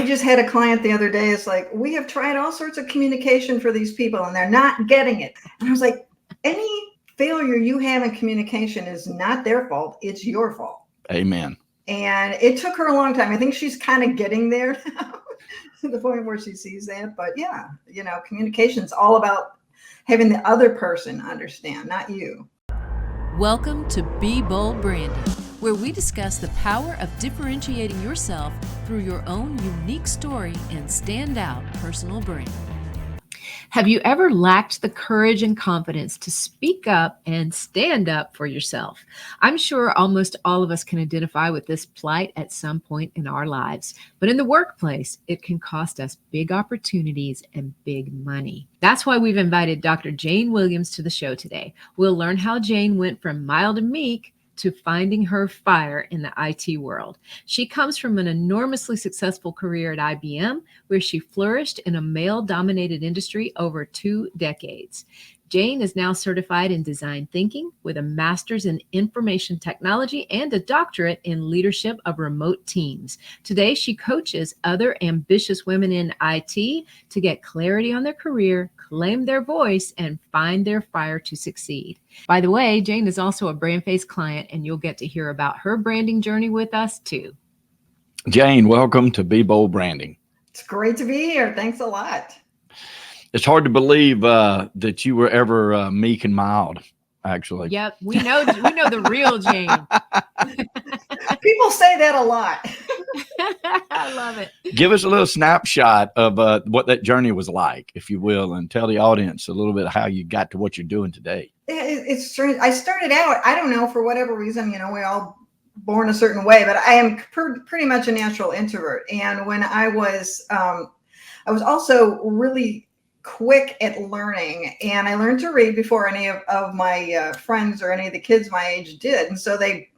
I just had a client the other day. It's like, we have tried all sorts of communication for these people and they're not getting it. And I was like, any failure you have in communication is not their fault. It's your fault. Amen. And it took her a long time. I think she's kind of getting there now, to the point where she sees that. But yeah, communication is all about having the other person understand, not you. Welcome to Be Bold Branding, where we discuss the power of differentiating yourself through your own unique story and standout personal brand. Have you ever lacked the courage and confidence to speak up and stand up for yourself? I'm sure almost all of us can identify with this plight at some point in our lives, but in the workplace, it can cost us big opportunities and big money. That's why we've invited Dr. Jane Williams to the show today. We'll learn how Jane went from mild to meek to finding her fire in the IT world. She comes from an enormously successful career at IBM, where she flourished in a male-dominated industry over 2 decades. Jane is now certified in design thinking with a master's in information technology and a doctorate in leadership of remote teams. Today, she coaches other ambitious women in IT to get clarity on their career, claim their voice, and find their fire to succeed. By the way, Jane is also a BrandFace client, and you'll get to hear about her branding journey with us too. Jane, welcome to Be Bold Branding. It's great to be here. Thanks a lot. It's hard to believe that you were ever meek and mild, actually. Yep, we know the real Jane. People say that a lot. I love it. Give us a little snapshot of what that journey was like, if you will, and tell the audience a little bit of how you got to what you're doing today. It's strange. I started out, I don't know, for whatever reason, we all born a certain way, but I am pretty much a natural introvert. And when I was also really quick at learning, and I learned to read before any of my friends or any of the kids my age did. And so they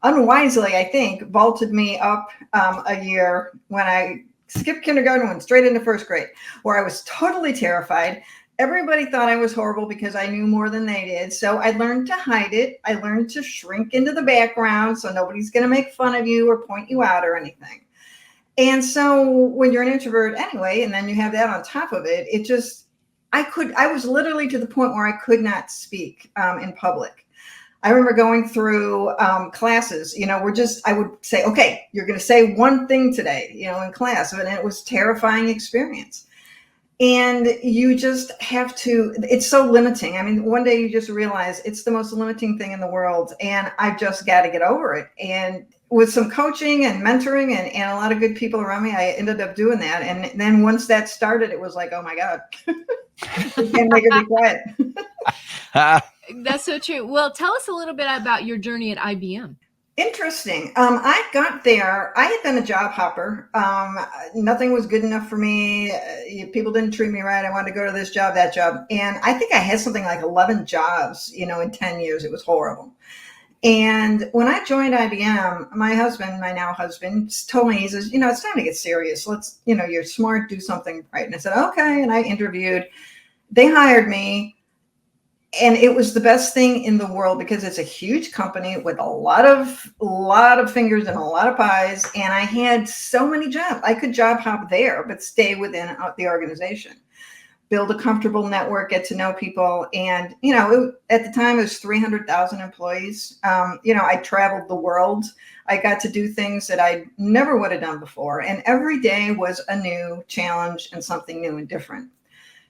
unwisely, I think, vaulted me up a year when I skipped kindergarten and went straight into first grade, where I was totally terrified. Everybody thought I was horrible because I knew more than they did. So I learned to hide it. I learned to shrink into the background so nobody's going to make fun of you or point you out or anything. And so when you're an introvert anyway, and then you have that on top of it, I was literally to the point where I could not speak in public. I remember going through classes, I would say, okay, you're going to say one thing today, in class. And it was a terrifying experience. And you just have to, it's so limiting. I mean, one day you just realize it's the most limiting thing in the world. And I've just got to get over it. And with some coaching and mentoring and a lot of good people around me, I ended up doing that. And then once that started, it was like, oh my God, you can't make her be quiet. That's so true. Well, tell us a little bit about your journey at IBM. Interesting. I got there. I had been a job hopper. Nothing was good enough for me. People didn't treat me right. I wanted to go to this job, that job. And I think I had something like 11 jobs, in 10 years. It was horrible. And when I joined IBM, my now husband, told me, he says, it's time to get serious. Let's, you're smart, do something right. And I said, okay. And I interviewed. They hired me. And it was the best thing in the world because it's a huge company with a lot of fingers and a lot of pies. And I had so many jobs. I could job hop there, but stay within the organization, build a comfortable network, get to know people. And, at the time it was 300,000 employees. I traveled the world. I got to do things that I never would have done before. And every day was a new challenge and something new and different.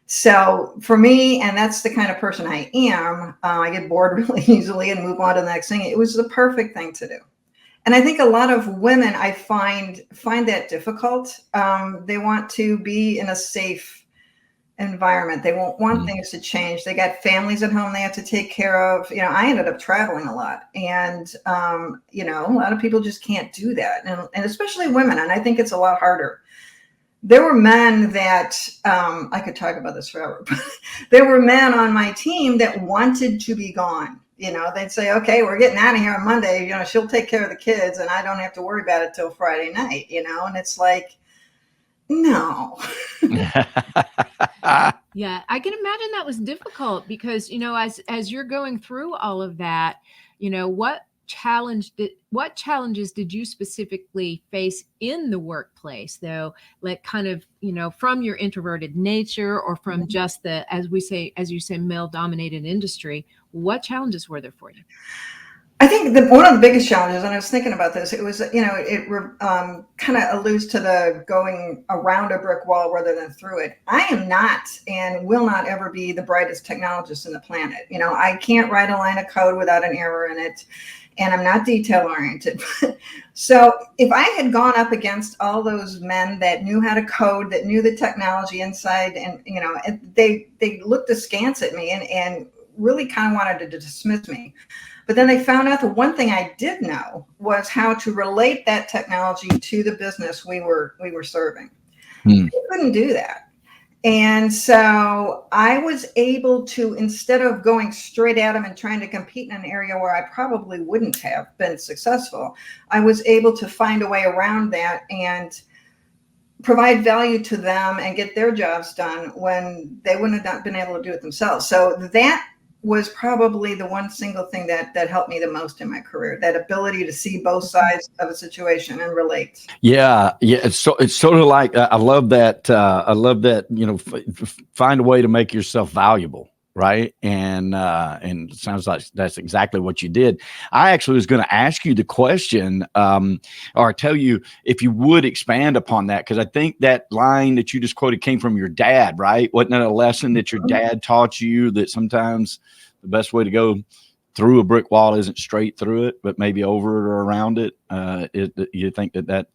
So for me, and that's the kind of person I am, I get bored really easily and move on to the next thing. It was the perfect thing to do. And I think a lot of women, I find that difficult. They want to be in a safe environment. They won't want things to change. They got families at home they have to take care of. I ended up traveling a lot. And, a lot of people just can't do that. And especially women. And I think it's a lot harder. There were men that, I could talk about this forever, but there were men on my team that wanted to be gone. They'd say, okay, we're getting out of here on Monday. She'll take care of the kids and I don't have to worry about it till Friday night, and it's like, no. Yeah, I can imagine that was difficult because, as you're going through all of that, what what challenges did you specifically face in the workplace, though, like kind of, from your introverted nature or from just the, as you say, male dominated industry? What challenges were there for you? I think one of the biggest challenges, and I was thinking about this, it was, it kind of alludes to the going around a brick wall rather than through it. I am not and will not ever be the brightest technologist in the planet. I can't write a line of code without an error in it, and I'm not detail oriented. So if I had gone up against all those men that knew how to code, that knew the technology inside, and, they looked askance at me and really kind of wanted to dismiss me. But then they found out the one thing I did know was how to relate that technology to the business we were serving. They couldn't do that. And so I was able to, instead of going straight at them and trying to compete in an area where I probably wouldn't have been successful, I was able to find a way around that and provide value to them and get their jobs done when they wouldn't have not been able to do it themselves. So that was probably the one single thing that helped me the most in my career, that ability to see both sides of a situation and relate. Yeah. It's sort of like, I love that. Find a way to make yourself valuable. Right. And it sounds like that's exactly what you did. I actually was going to ask you the question, or tell you if you would expand upon that, because I think that line that you just quoted came from your dad, right? Wasn't that a lesson that your dad taught you, that sometimes the best way to go through a brick wall isn't straight through it, but maybe over it or around it? You think that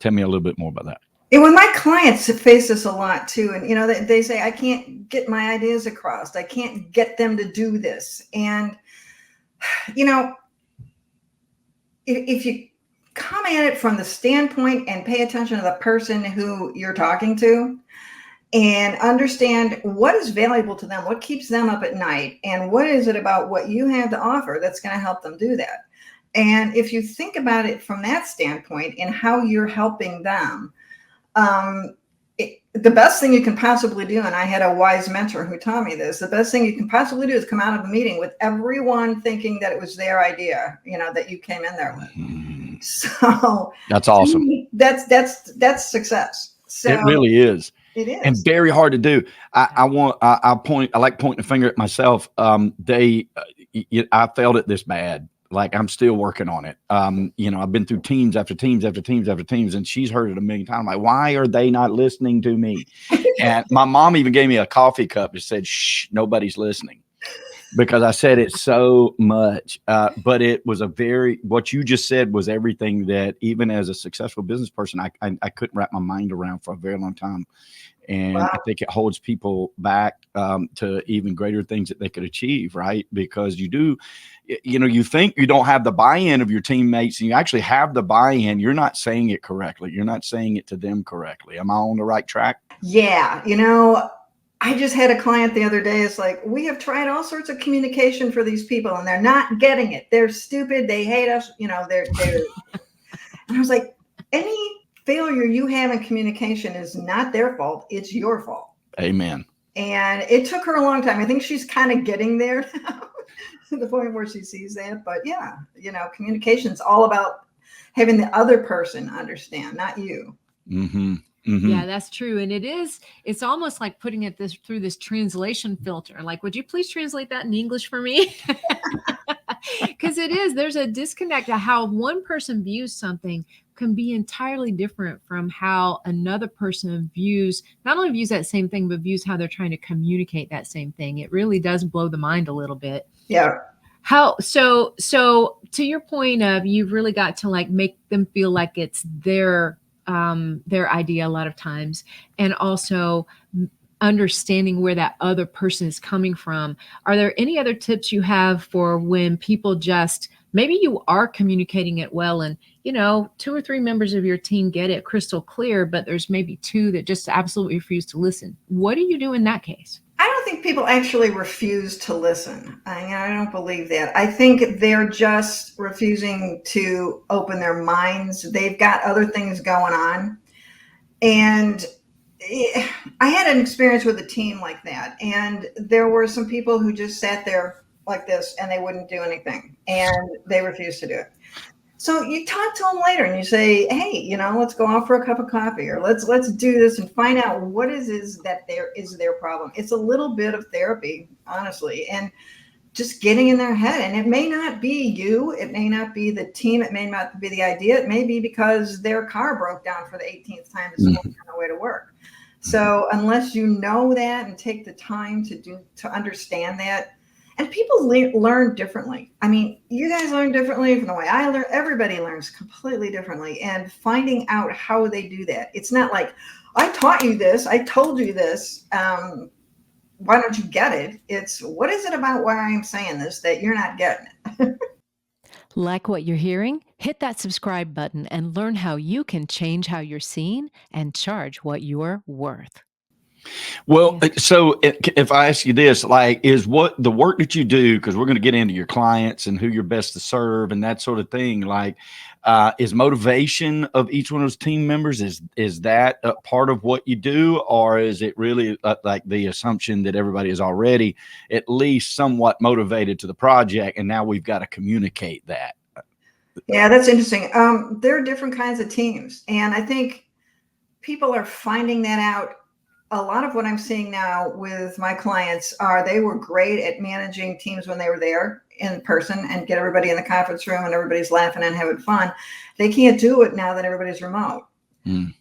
tell me a little bit more about that. And when my clients face this a lot too, and they say, I can't get my ideas across, I can't get them to do this. And if you come at it from the standpoint and pay attention to the person who you're talking to and understand what is valuable to them, what keeps them up at night, and what is it about what you have to offer that's going to help them do that. And if you think about it from that standpoint and how you're helping them, the best thing you can possibly do, and I had a wise mentor who taught me this, the best thing you can possibly do is come out of a meeting with everyone thinking that it was their idea, that you came in there with. So that's awesome. That's success. So it really is. It is. And very hard to do. I like pointing a finger at myself. I failed at this bad. Like, I'm still working on it. I've been through teams after teams after teams after teams, and she's heard it a million times. Like, why are they not listening to me? And my mom even gave me a coffee cup and said, shh, nobody's listening, because I said it so much. But it was what you just said was everything that, even as a successful business person, I couldn't wrap my mind around for a very long time. And wow. I think it holds people back to even greater things that they could achieve, right? Because you think you don't have the buy-in of your teammates, and you actually have the buy-in. You're not saying it correctly. You're not saying it to them correctly. Am I on the right track? Yeah. I just had a client the other day. It's like, we have tried all sorts of communication for these people, and they're not getting it. They're stupid. They hate us. They're and I was like, any failure you have in communication is not their fault. It's your fault. Amen. And it took her a long time. I think she's kind of getting there now, to the point where she sees that. But yeah, communication is all about having the other person understand, not you. Mm-hmm. Mm-hmm. Yeah, that's true. And it's almost like putting it through this translation filter. Like, would you please translate that in English for me? Because there's a disconnect of how one person views something can be entirely different from how another person not only views that same thing, but views how they're trying to communicate that same thing. It really does blow the mind a little bit. Yeah. So to your point of, you've really got to like make them feel like it's their idea a lot of times, and also understanding where that other person is coming from. Are there any other tips you have for when people maybe you are communicating it well, and 2 or 3 members of your team get it crystal clear, but there's maybe 2 that just absolutely refuse to listen? What do you do in that case? I don't think people actually refuse to listen. I don't believe that. I think they're just refusing to open their minds. They've got other things going on. And I had an experience with a team like that. And there were some people who just sat there like this, and they wouldn't do anything, and they refused to do it. So you talk to them later and you say, hey, you know, let's go out for a cup of coffee, or let's do this and find out what is that there is their problem. It's a little bit of therapy, honestly, and just getting in their head. And it may not be you, it may not be the team, it may not be the idea, it may be because their car broke down for the 18th time this morning on the way to work. So unless you know that and take the time to understand that, and people learn differently. I mean, you guys learn differently from the way I learn. Everybody learns completely differently, and finding out how they do that. It's not like, I taught you this, I told you this. Why don't you get it? It's, what is it about why I'm saying this that you're not getting it? Like what you're hearing? Hit that subscribe button and learn how you can change how you're seen and charge what you're worth. Well, so if I ask you this, like, is what the work that you do, because we're going to get into your clients and who you're best to serve and that sort of thing, like, is motivation of each one of those team members, is that a part of what you do, or is it really like the assumption that everybody is already at least somewhat motivated to the project, and now we've got to communicate that? Yeah, that's interesting. There are different kinds of teams, and I think people are finding that out. A lot of what I'm seeing now with my clients they were great at managing teams when they were there in person and get everybody in the conference room and everybody's laughing and having fun. They can't do it now that everybody's remote.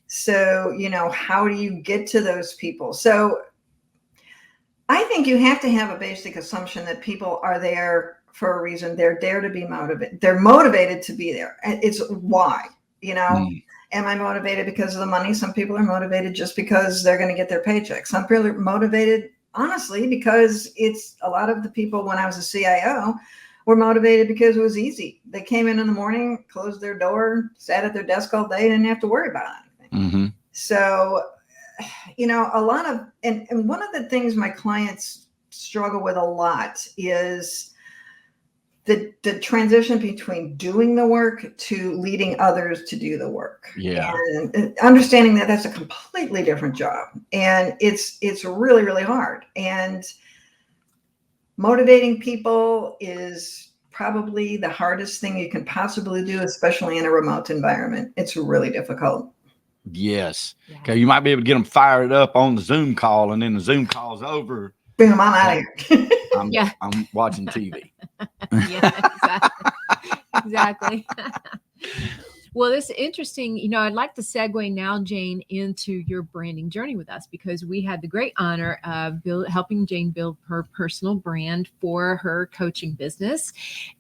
So, you know, how do you get to those people? So I think you have to have a basic assumption that people are there for a reason. They're there to be motivated. They're motivated to be there. It's why, you know. Am I motivated because of the money? Some people are motivated just because they're going to get their paycheck. Some people are motivated, honestly, because it's a lot of the people when I was a CIO were motivated because it was easy. They came in the morning, closed their door, sat at their desk all day, didn't have to worry about anything. So, you know, a lot of, and one of the things my clients struggle with a lot is the transition between doing the work to leading others to do the work. Yeah. And understanding that that's a completely different job. And it's really, really hard. And motivating people is probably the hardest thing you can possibly do, especially in a remote environment. It's really difficult. Yes. Okay. You might be able to get them fired up on the Zoom call, and then the Zoom call's over. Bring them on out of here. I'm watching TV. Yeah, exactly. Well, this is interesting. You know, I'd like to segue now, Jane, into your branding journey with us, because we had the great honor of helping Jane build her personal brand for her coaching business.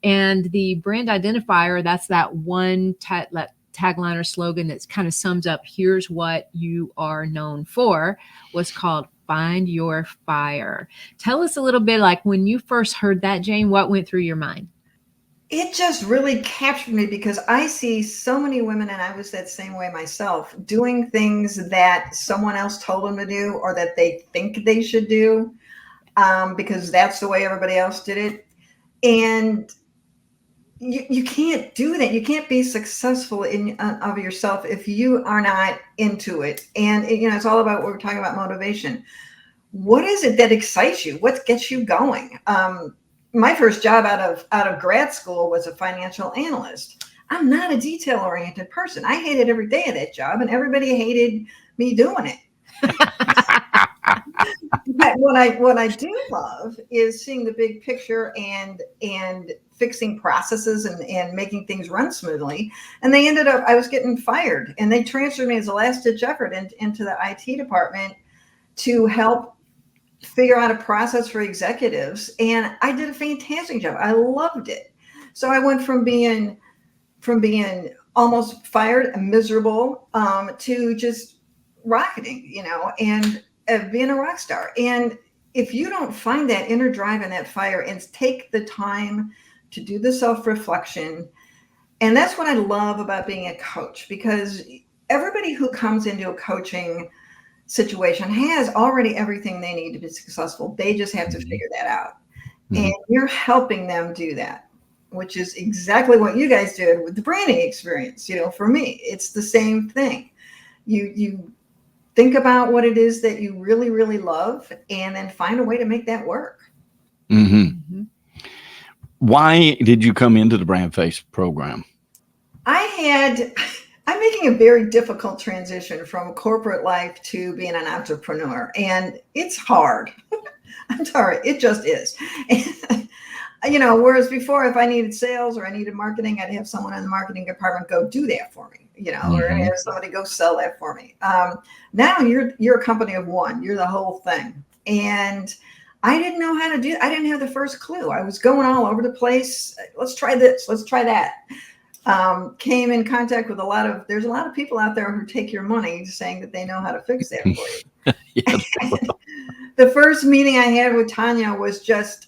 And the brand identifier, that's that one tagline or slogan that kind of sums up, here's what you are known for, was called Find Your Fire. Tell us a little bit, like, when you first heard that, Jane, what went through your mind? It just really captured me because I see so many women, and I was that same way myself, doing things that someone else told them to do or that they think they should do because that's the way everybody else did it. And you can't do that. You can't be successful of yourself if you are not into it. And you know, it's all about what we're talking about, motivation. What is it that excites you? What gets you going? My first job out of grad school was a financial analyst. I'm not a detail-oriented person. I hated every day of that job, and everybody hated me doing it. But what I do love is seeing the big picture and fixing processes and making things run smoothly. And they ended up, I was getting fired, and they transferred me as a last-ditch effort into the IT department to help figure out a process for executives. And I did a fantastic job. I loved it. So I went from being almost fired and miserable to just rocketing, you know, and being a rock star. And if you don't find that inner drive and that fire and take the time to do the self-reflection, and that's what I love about being a coach, because everybody who comes into a coaching situation has already everything they need to be successful. They just have to figure that out. And you're helping them do that, which is exactly what you guys did with the branding experience. You know, for me, it's the same thing. You think about what it is that you really, really love, and then find a way to make that work. Why did you come into the BrandFace program? I'm making a very difficult transition from corporate life to being an entrepreneur, and it's hard. I'm sorry, it just is. Whereas before, if I needed sales or I needed marketing, I'd have someone in the marketing department go do that for me, or have somebody go sell that for me. Now you're a company of one, you're the whole thing. And I didn't know how to do it. I didn't have the first clue. I was going all over the place. Let's try this. Let's try that. Came in contact with there's a lot of people out there who take your money saying that they know how to fix that for you. The first meeting I had with Tanya was just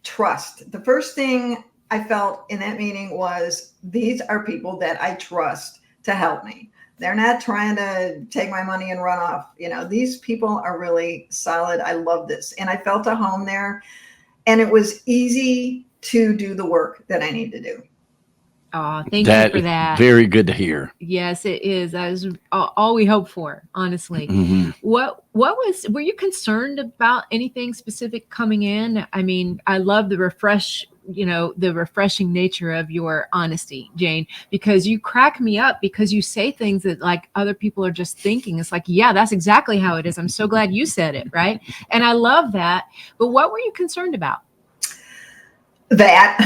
trust. The first thing I felt in that meeting was, these are people that I trust to help me. They're not trying to take my money and run off. These people are really solid. I love this. And I felt a home there, and it was easy to do the work that I need to do. Oh, thank you for that. Very good to hear. Yes, it is. That is all we hope for, honestly. Were you concerned about anything specific coming in? I mean, I love the refreshing nature of your honesty, Jane, because you crack me up, because you say things that like other people are just thinking. It's like, yeah, that's exactly how it is. I'm so glad you said it. Right. And I love that. But what were you concerned about? That,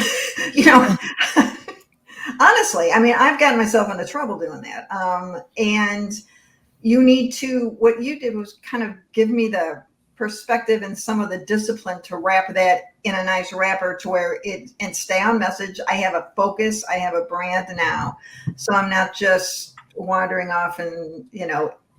honestly, I mean, I've gotten myself into trouble doing that. And what you did was kind of give me the perspective and some of the discipline to wrap that in a nice wrapper to where and stay on message. I have a focus. I have a brand now. So I'm not just wandering off and,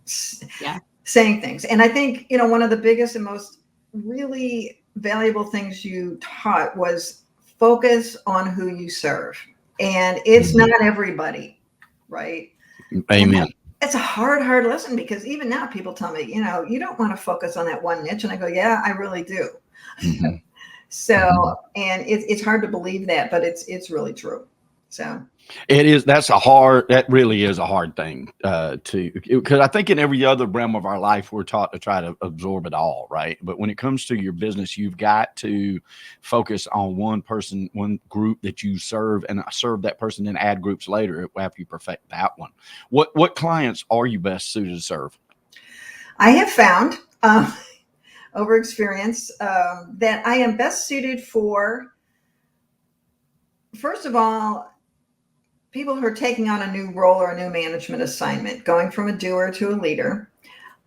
saying things. And I think, one of the biggest and most really valuable things you taught was focus on who you serve. And it's not everybody, right? Amen. It's a hard lesson, because even now people tell me, you don't want to focus on that one niche. And I go, yeah, I really do. So, and it's hard to believe that, but it's really true. So it is. That really is a hard thing because I think in every other realm of our life, we're taught to try to absorb it all. Right. But when it comes to your business, you've got to focus on one person, one group that you serve, and serve that person, then add groups later after you perfect that one. What clients are you best suited to serve? I have found over experience that I am best suited for, first of all, people who are taking on a new role or a new management assignment, going from a doer to a leader.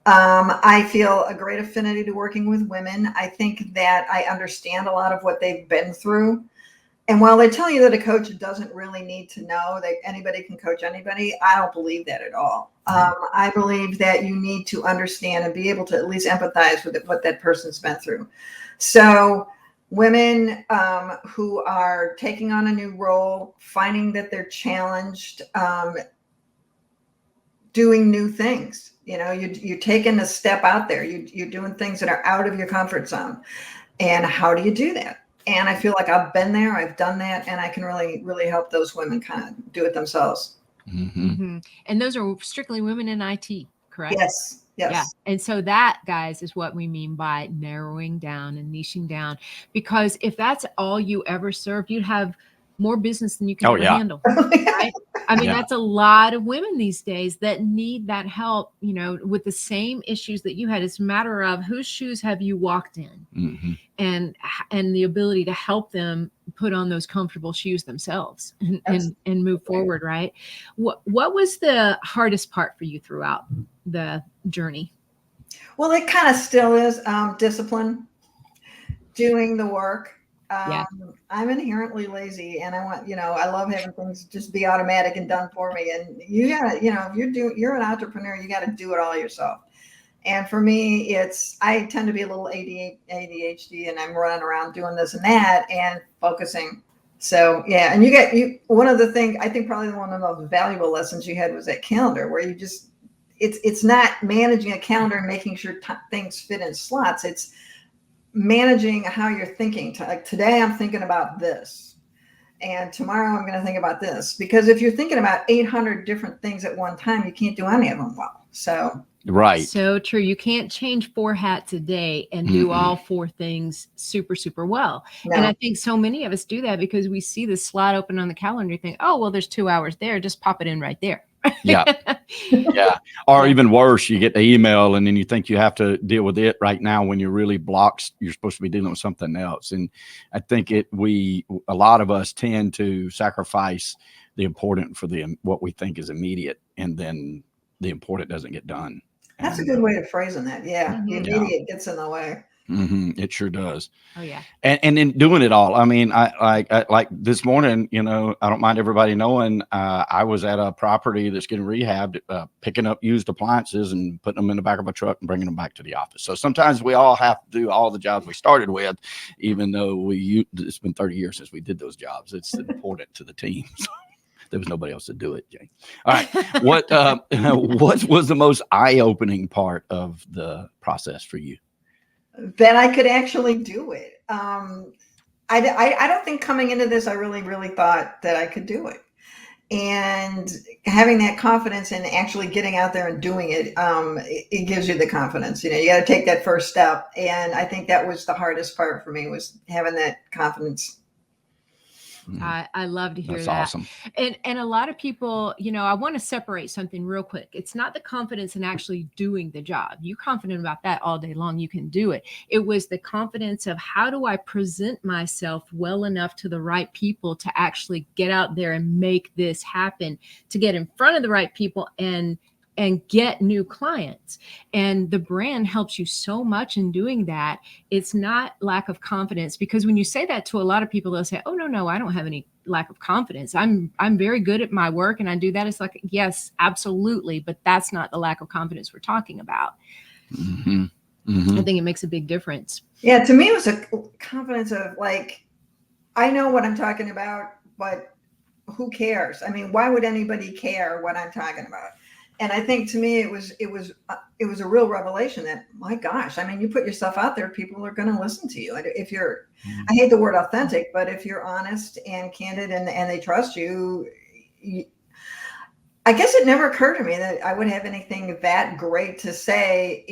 I feel a great affinity to working with women. I think that I understand a lot of what they've been through. And while they tell you that a coach doesn't really need to know that anybody can coach anybody, I don't believe that at all. I believe that you need to understand and be able to at least empathize with what that person's been through. So women who are taking on a new role, finding that they're challenged, doing new things. You're taking a step out there. You're doing things that are out of your comfort zone. And how do you do that? And I feel like I've been there, I've done that, and I can really, really help those women kind of do it themselves. And those are strictly women in IT, correct? Yes. Yeah. And so that, guys, is what we mean by narrowing down and niching down. Because if that's all you ever served, you'd have more business than you can ever handle. Right? I mean, that's a lot of women these days that need that help, with the same issues that you had. It's a matter of whose shoes have you walked in, and the ability to help them put on those comfortable shoes themselves and move forward. Right. What was the hardest part for you throughout the journey? Well, it kind of still is discipline, doing the work. I'm inherently lazy, and I want, I love having things just be automatic and done for me. And you gotta, if you're an entrepreneur, you got to do it all yourself. And for me, I tend to be a little ADHD, and I'm running around doing this and that and focusing. So yeah, and one of the things, I think probably one of the most valuable lessons you had was that calendar, where you just, it's not managing a calendar and making sure things fit in slots. It's managing how you're thinking. Like today I'm thinking about this, and tomorrow I'm going to think about this, because if you're thinking about 800 different things at one time, you can't do any of them well. So Right. So true. You can't change 4 hats a day and do all 4 things super, super well. And No. I think so many of us do that because we see the slot open on the calendar and think, oh, well, there's 2 hours there. Just pop it in right there. Yeah. Yeah. Or Yeah. even worse, you get the email and then you think you have to deal with it right now when you're really blocked. You're supposed to be dealing with something else. And I think a lot of us tend to sacrifice the important for what we think is immediate, and then the important doesn't get done. That's a good way of phrasing that. Yeah. The immediate gets in the way. It sure does. Oh yeah. And in doing it all, I mean, I like this morning, you know, I don't mind everybody knowing, I was at a property that's getting rehabbed, picking up used appliances and putting them in the back of a truck and bringing them back to the office. So sometimes we all have to do all the jobs we started with, even though it's been 30 years since we did those jobs. It's important to the team. There was nobody else to do it, Jane. All right. What was the most eye-opening part of the process for you? That I could actually do it. I don't think coming into this, I really thought that I could do it. And having that confidence in actually getting out there and doing it, it gives you the confidence. You know, you got to take that first step. And I think that was the hardest part for me, was having that confidence. I love to hear That's that. awesome. And a lot of people, you know, I want to separate something real quick. It's not the confidence in actually doing the job. You're confident about that all day long. You can do it. It was the confidence of, how do I present myself well enough to the right people to actually get out there and make this happen, to get in front of the right people and get new clients. And the brand helps you so much in doing that. It's not lack of confidence, because when you say that to a lot of people, they'll say, oh, no, I don't have any lack of confidence. I'm very good at my work and I do that. It's like, yes, absolutely. But that's not the lack of confidence we're talking about. I think it makes a big difference. Yeah. To me, it was a confidence of like, I know what I'm talking about, but who cares? I mean, why would anybody care what I'm talking about? And I think to me, it was a real revelation that, my gosh, I mean, you put yourself out there, people are going to listen to you. If you're, I hate the word authentic, but if you're honest and candid and they trust you, I guess it never occurred to me that I would have anything that great to say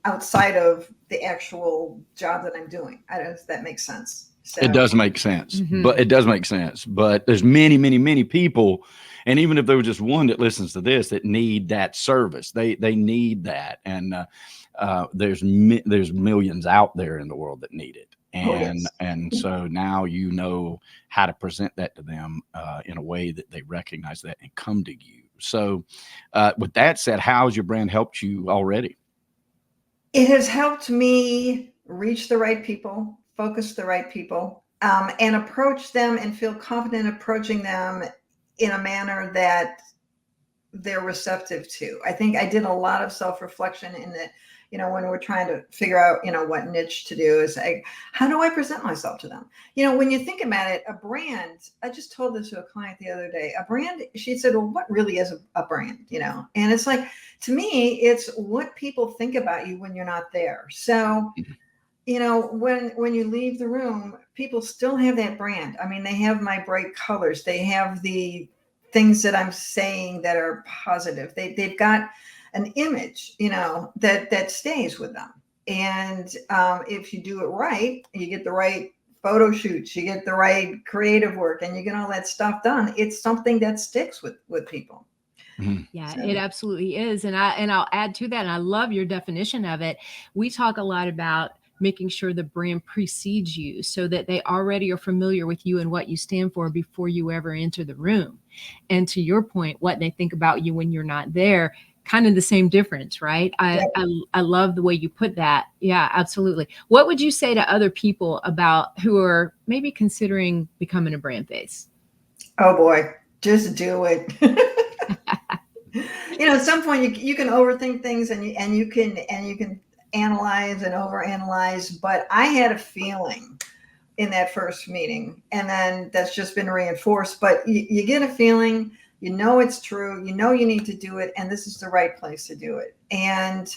outside of the actual job that I'm doing. I don't know if that makes sense. So. It does make sense, but it does make sense. But there's many people, and even if there was just one that listens to this, that need that service, they need that, and there's millions out there in the world that need it, and so now you know how to present that to them in a way that they recognize that and come to you. So, with that said, how has your brand helped you already? It has helped me reach the right people, focus the right people, and approach them and feel confident approaching them in a manner that they're receptive to. I think I did a lot of self-reflection in that, you know, when we're trying to figure out, you know, what niche to do, is like, how do I present myself to them? You know, when you think about it, a brand, I just told this to a client the other day, a brand, she said, well, what really is a brand, you know? And it's like, to me, it's what people think about you when you're not there. So, you know, when you leave the room, people still have that brand. I mean, they have my bright colors. They have the things that I'm saying that are positive. They've got an image, you know, that stays with them. And if you do it right, you get the right photo shoots, you get the right creative work, and you get all that stuff done. It's something that sticks with people. Yeah, it absolutely is. And I'll add to that. And I love your definition of it. We talk a lot about making sure the brand precedes you so that they already are familiar with you and what you stand for before you ever enter the room. And to your point, what they think about you when you're not there, kind of the same difference, right? I love the way you put that. Yeah, absolutely. What would you say to other people who are maybe considering becoming a brand face? Oh boy, just do it. You know, at some point you can overthink things and you can analyze and overanalyze, but I had a feeling in that first meeting, and then that's just been reinforced. But you get a feeling, you know, it's true, you know, you need to do it, and this is the right place to do it. And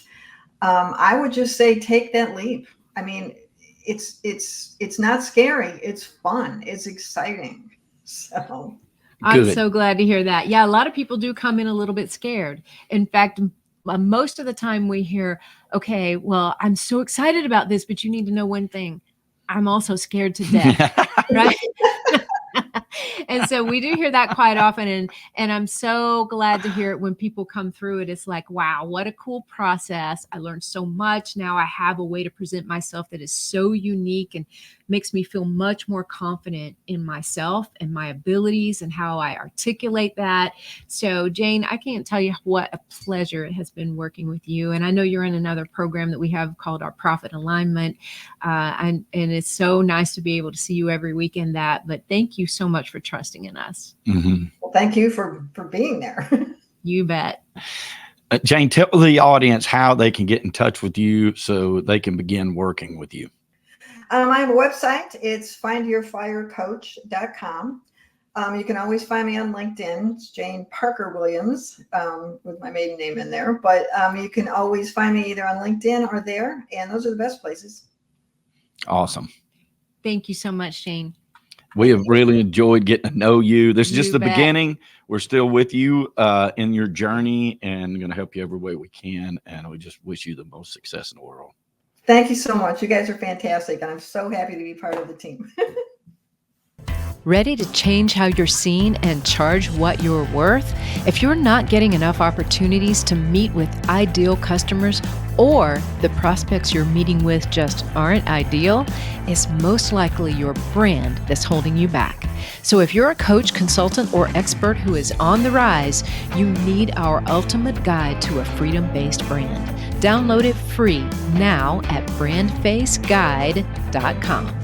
I would just say, take that leap. I mean, it's not scary, it's fun, it's exciting. So I'm so glad to hear that. Yeah, a lot of people do come in a little bit scared. In fact, most of the time we hear, okay, well, I'm so excited about this, but you need to know one thing. I'm also scared to death, right? And so we do hear that quite often. And I'm so glad to hear it when people come through it. It's like, wow, what a cool process. I learned so much. Now I have a way to present myself that is so unique and makes me feel much more confident in myself and my abilities and how I articulate that. So Jane, I can't tell you what a pleasure it has been working with you. And I know you're in another program that we have called our Profit Alignment. And it's so nice to be able to see you every week in that. But thank you so much for trusting in us. Mm-hmm. Well, thank you for being there. You bet. Jane, tell the audience how they can get in touch with you so they can begin working with you. I have a website. It's findyourfirecoach.com. You can always find me on LinkedIn. It's Jane Parker Williams with my maiden name in there. But you can always find me either on LinkedIn or there. And those are the best places. Awesome. Thank you so much, Jane. We have really enjoyed getting to know you. This is just You the bet. beginning. We're still with you in your journey and going to help you every way we can. And we just wish you the most success in the world. Thank you so much. You guys are fantastic. And I'm so happy to be part of the team. Ready to change how you're seen and charge what you're worth? If you're not getting enough opportunities to meet with ideal customers, or the prospects you're meeting with just aren't ideal, it's most likely your brand that's holding you back. So if you're a coach, consultant, or expert who is on the rise, you need our ultimate guide to a freedom-based brand. Download it free now at BrandFaceGuide.com.